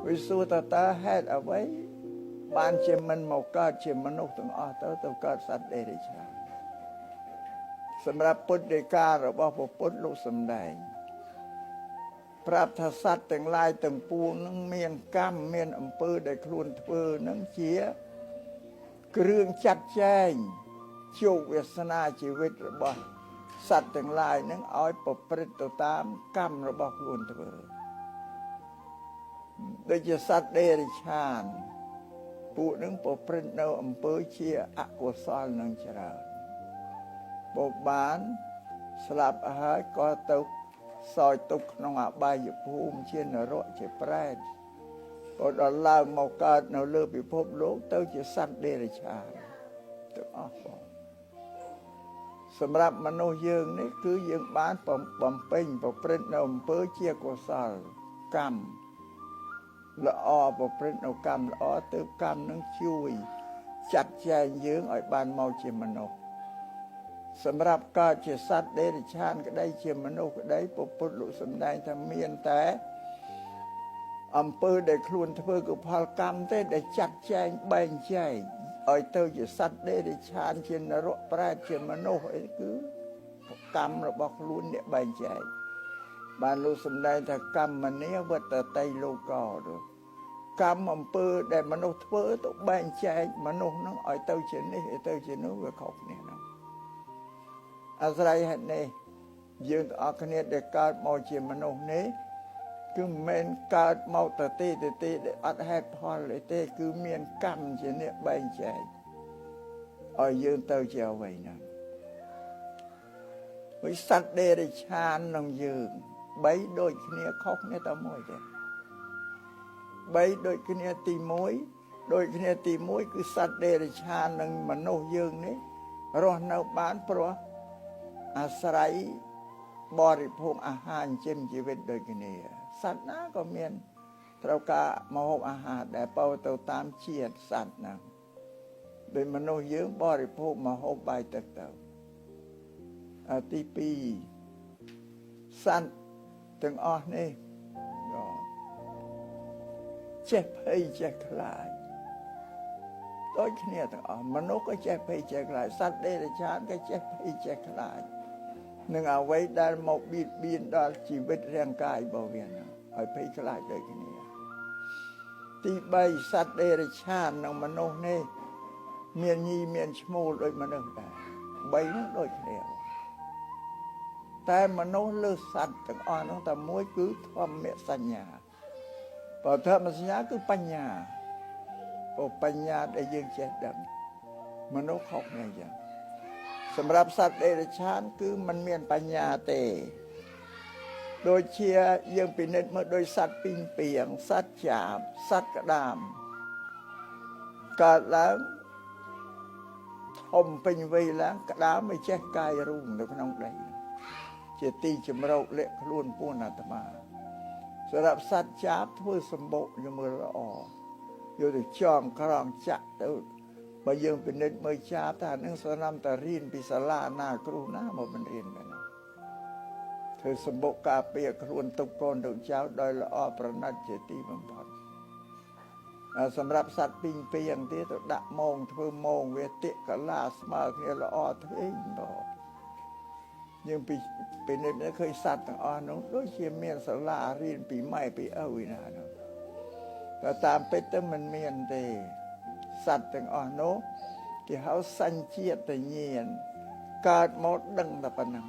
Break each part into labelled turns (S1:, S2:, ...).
S1: វិសុទ្ធតើហេតុអ្វីបានជាមិនមកកើតជាមនុស្សទាំងអស់ទៅកើតសត្វដេរិឆានសម្រាប់ពុទ្ធដីការបស់ព្រះពុទ្ធលោកសម្ដែងប្រាប់ថាសត្វទាំងឡាយទាំងពួងនឹងមានកម្មមានអំពើដែលខ្លួនធ្វើនឹងជាគ្រឿងចាត់ចែងជោគវាសនាជីវិតរបស់សត្វទាំងឡាយនឹងឲ្យប្រព្រឹត្តទៅតាមកម្មរបស់ខ្លួនធ្វើដូចជាសត្វដេរិឆានពួកនឹងប្រព្រឹត្តនៅអំពើជាអកុសលនឹងច្រើនបបានស្លាប់ហើយក៏ទៅសោយទុកក្នុងអបាយភូមិជានរកជាប្រេតក៏ដល់ឡើងមកកើតនៅលើពិភពលោកទៅជាសត្វដេរិឆានទាំងអស់បងសម្រាប់មនុស្សយើងនេះគឺយើងបានបំពេញប្រព្រឹត្តនៅអំពើជាកុសលកម្មល្អប្រព្រឹត្តនៅកម្មល្អទើបកម្មនឹងជួយចាត់ចែងយើងឲ្យបានមកជាមនុស្សសម្រាប់កើតជាសត្វដេរិឆានក្តីជាមនុស្សក្តីពុទ្ធលោកសម្ដែងថាមានតែអំពើដែលខ្លួនធ្វើគឺផលកម្មទេដែលចាត់ចែងបែងចែកឲ្យទៅជាសត្វដេរិឆានជានរកប្រែតជាមនុស្សអីគឺកម្មរបស់ខ្លួនអ្នកបែងចែកបានលោកសម្ដែងថាកម្មនីវត្តតៃលោកោកម្មអំពើដែលមនុស្សធ្វើទៅបែងចែកមនុស្សនឹងឲ្យទៅជានេះឲ្យទៅជានោះវាខុសគ្នាហ្នឹងអាស្រ័យហេតុនេះយើងទាំងអស់គ្នាដែលកើតមកជាមនុស្សនេះគឺមិនមែនកើតមកទៅទេដែលអត់ហេតុផលទេគឺមានកម្មជាអ្នកបែងចែកឲ្យយើងទៅជាអ្វីណាវិសត្វដេរិឆាននឹងយើងបីដូចគ្នាខុសគ្នាតែមួយទេបីដូចគ្នាទី1ដូចគ្នាទី1គឺសត្វដេរិឆាននិងមនុស្សយើងនេះរស់នៅបានព្រោះអាស្រ័យបរិភោគអាហារចិញ្ចឹមជីវិតដូចគ្នាសត្វណាក៏មានត្រូវការម្ហូបអាហារដែលពោលទៅតាមជាតិសត្វហ្នឹងដោយមនុស្សយើងបរិភោគម្ហូបបាយទឹកទៅទី2សត្វទាំងអស់នេះចេះភ័យចេះខ្លាចដូចគ្នាទាំងអស់មនុស្សក៏ចេះភ័យចេះខ្លាចសត្វដេរិឆានក៏ចេះភ័យចេះខ្លាចនឹងអ្វីដែលមកបៀតបៀនដល់ជីវិតរាងកាយរបស់វាឲ្យភ័យខ្លាចដូចគ្នាទី3សត្វដេរិឆាននិងមនុស្សនេះមានញីមានឈ្មោលដូចមនុស្សដែរ3នោះដូចគ្នាតែមនុស្សលើសត្វទាំងអស់នោះតែមួយគឺធម្មសញ្ញាបើធម្មសញ្ញាគឺបញ្ញាបញ្ញាដែលយើងចេះដឹងមនុស្សខុសគ្នាយ៉ាងសម្រាប់សត្វដេរិឆានគឺมันមានបញ្ញាទេដូចជាយើងពិនិត្យមើលដោយសត្វពីងពីងសត្វចាបសត្វក្តាមកើតឡើងធំពេញវ័យឡើងក្តាមមិនចេះកាយរូងនៅក្នុងដីជាទីជំរកលាក់ខ្លួនពួនអាត្មាសម្រាប់សត្វចាបធ្វើសម្បុកយើងមើលល្អយកទៅចងក្រងចាក់ទៅបើយើងពិនិត្យមើលចាបថានឹងស្នាមតារៀនពីសាលាណាគ្រូណាមកមិនរៀនមែនទេធ្វើសម្បុកការពារខ្លួនទុកកូនទុកចៅដោយល្អប្រណិតជាទីបំផុតសម្រាប់សត្វពីងពីងទៀតទៅដាក់ម៉ងធ្វើម៉ងវាតិកលាស្មើគ្នាល្អធ្វើអីបងយើងពីនេះឃើញសត្វទាំងអស់នោះដូចជាមានសាលារៀនពីម៉ែពីឪឯណានោះតែតាមពិតទៅមិនមានទេសត្វទាំងអស់នោះគេហៅសញ្ជាតិញ្ញាណកើតមកដឹងតែប៉ុណ្ណឹង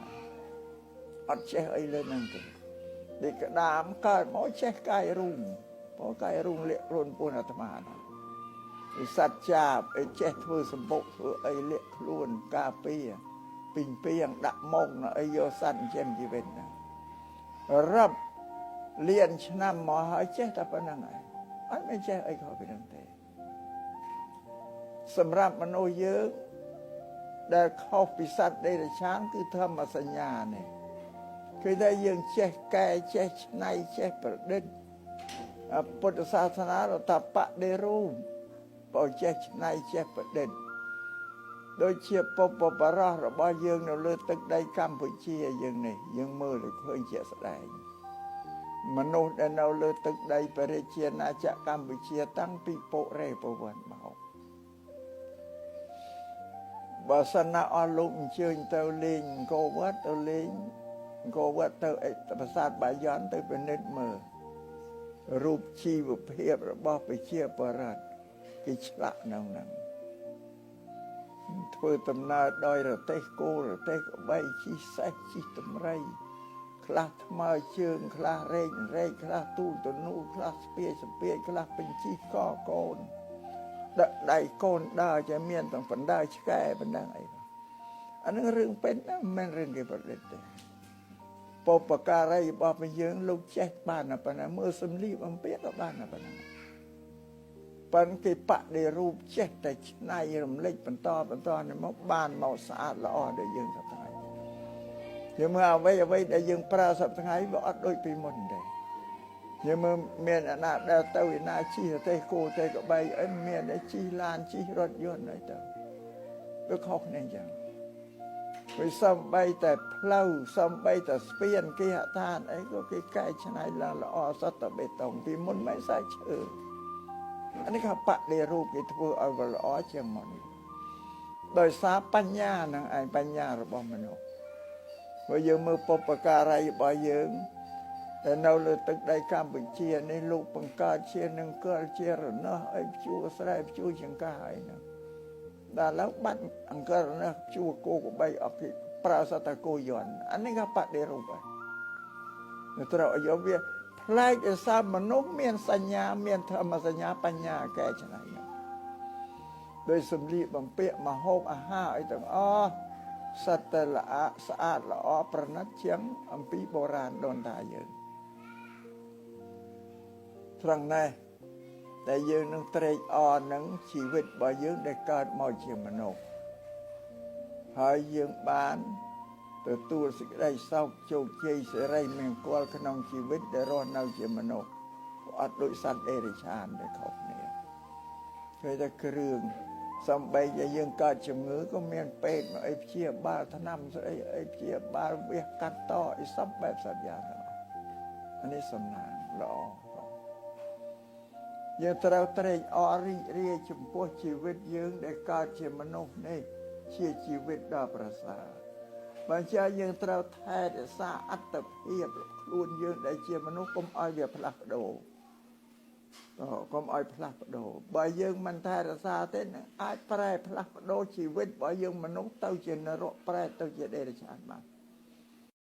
S1: អត់ចេះអីលើហ្នឹងទេដូចក្តាមកើតមកចេះកាយរូងព្រោះកាយរូងលាក់ខ្លួនពួនអាត្មាណាសត្វចាបអីចេះធ្វើសម្បុកធ្វើអីលាក់ខ្លួនការពារពីងពីងដាក់ម៉ងអីយកសត្វចិញ្ចឹមជីវិតណារាប់លានឆ្នាំមកហើយចេះតែប៉ុណ្្នឹងឯងអត់មិនចេះអីខុសពីហ្នឹងទេសម្រាប់មនុស្សយើងដែលខុសពីសត្វដេរិឆានគឺធម្មសញ្ញានេះគឺថាយើងចេះកែចេះច្នៃចេះប្រឌិតពុទ្ធសាសនារតបដេរូបើចេះច្នៃចេះប្រឌិតដូចជាពុព្វបរោះរបស់យើងនៅលើទឹកដីកម្ពុជាយើងនេះយើងមើលឃើញជាក់ស្ដែង មនុស្សដែលនៅលើទឹកដីព្រះជាណាចក្រកម្ពុជាតាំងពីពុរេប្រវត្តិមកបើសិនណាអស់លោកអញ្ជើញទៅលេងអង្គរវត្តទៅលេងអង្គរវត្តទៅប្រាសាទបាយ័នទៅពិនិត្យមើលរូបជីវភាពរបស់ប្រជាពលរដ្ឋគេឆ្លាក់នៅហ្នឹងធ្វើដំណើរដោយរទេះគោរទេះក្បីជិះសេះជិះតម្រៃខ្លះថ្មើរជើងខ្លះរែកខ្លះទូលទនូខ្លះស្ពាយខ្លះបញ្ជីកកូនដាក់ដៃកូនដើរជាមានទាំងបណ្ដាឆ្កែបណ្ដឹងអីអានឹងរឿងពេញណាមិនរឿងគេប្រឌិតទេបុព្វការីរបស់យើងលោកចេះបានប៉ុណ្ណាមើលសំលីបំពេញក៏បានប៉ុណ្ណាប៉ុន្តែគេបដិរូបចេះតែឆ្នៃរំលេចបន្តនេះមកបានមកស្អាតល្អដូចយើងសប្តាហ៍យើងមើលអ្វីដែលយើងប្រើសប្តាហ៍វាអត់ដូចពីមុនទេយើងមើលមានអាណាដែលទៅឯណាជិះទេគោទេក្បីអីមានតែជិះឡានជិះរថយន្តអីទៅវាខុសគ្នាអញ្ចឹងវាសំបីតែផ្លូវសំបីតែស្ពានគេហដ្ឋានអីក៏គេកែច្នៃឡើងល្អសតតែបេតុងពីមុនមិនសាច់ឈើអានេះក៏បដិរូបគេធ្វើឲ្យវាល្អជាងមុនដោយសារបញ្ញានឹងឯងបញ្ញារបស់មនុស្សបើយើងមើលបុព្វការីរបស់យើងតែនៅលើទឹកដីកម្ពុជានេះលោកបង្កើតជានឹងកិលជារនោះអីជួស្រែជួចង្កាអីហ្នឹងដល់ឡើងបាត់អង្គរណាជួគោក្បីអភិប្រើសតគោយន្តអានេះក៏បដិរូបហើយនៅត្រូវឲ្យយកវាផ្លែកដោយសារមនុស្សមានសញ្ញាមានធម្មសញ្ញាបញ្ញាកែច្នៃដោយសម្លៀកបំពាក់ម្ហូបអាហារអីទាំងអស់សត្វតែល្អស្អាតល្អប្រណិតជាងអំពីបុរាណដូនតាយើងត្រង់ណែដែលយើងនឹងត្រេកអរនឹងជីវិតរបស់យើងដែលកើតមកជាមនុស្សហើយយើងបានទទួលសេចក្តីសុខជោគជ័យសេរីមង្គលក្នុងជីវិតដែលរស់នៅជាមនុស្សអត់ដូចសត្វអេរិឆានដែលខុសគ្នាគេតែគ្រឿងសំបីតែយើងកើតជំងឺក៏មានពេទ្យមកអីព្យាបាលថ្នាំស្អីអីព្យាបាលវះកាត់តអីសពបែបសត្វយ៉ាងអានេះសំណាងល្អយើងត្រូវត្រេកអររីករាយចំពោះជីវិតយើងដែលកើតជាមនុស្សនេះជាជីវិតដ៏ប្រសើរបើជាយើងត្រូវថែរក្សាអត្តភាពខ្លួនយើងដែលជាមនុស្សកុំឲ្យវាផ្លាស់ប្ដូរកុំឲ្យផ្លាស់ប្ដូរបើយើងមិនថែរក្សាទេនឹងអាចប្រែផ្លាស់ប្ដូរជីវិតរបស់យើងមនុស្សទៅជានរកប្រែទៅជាដេរឆានបាន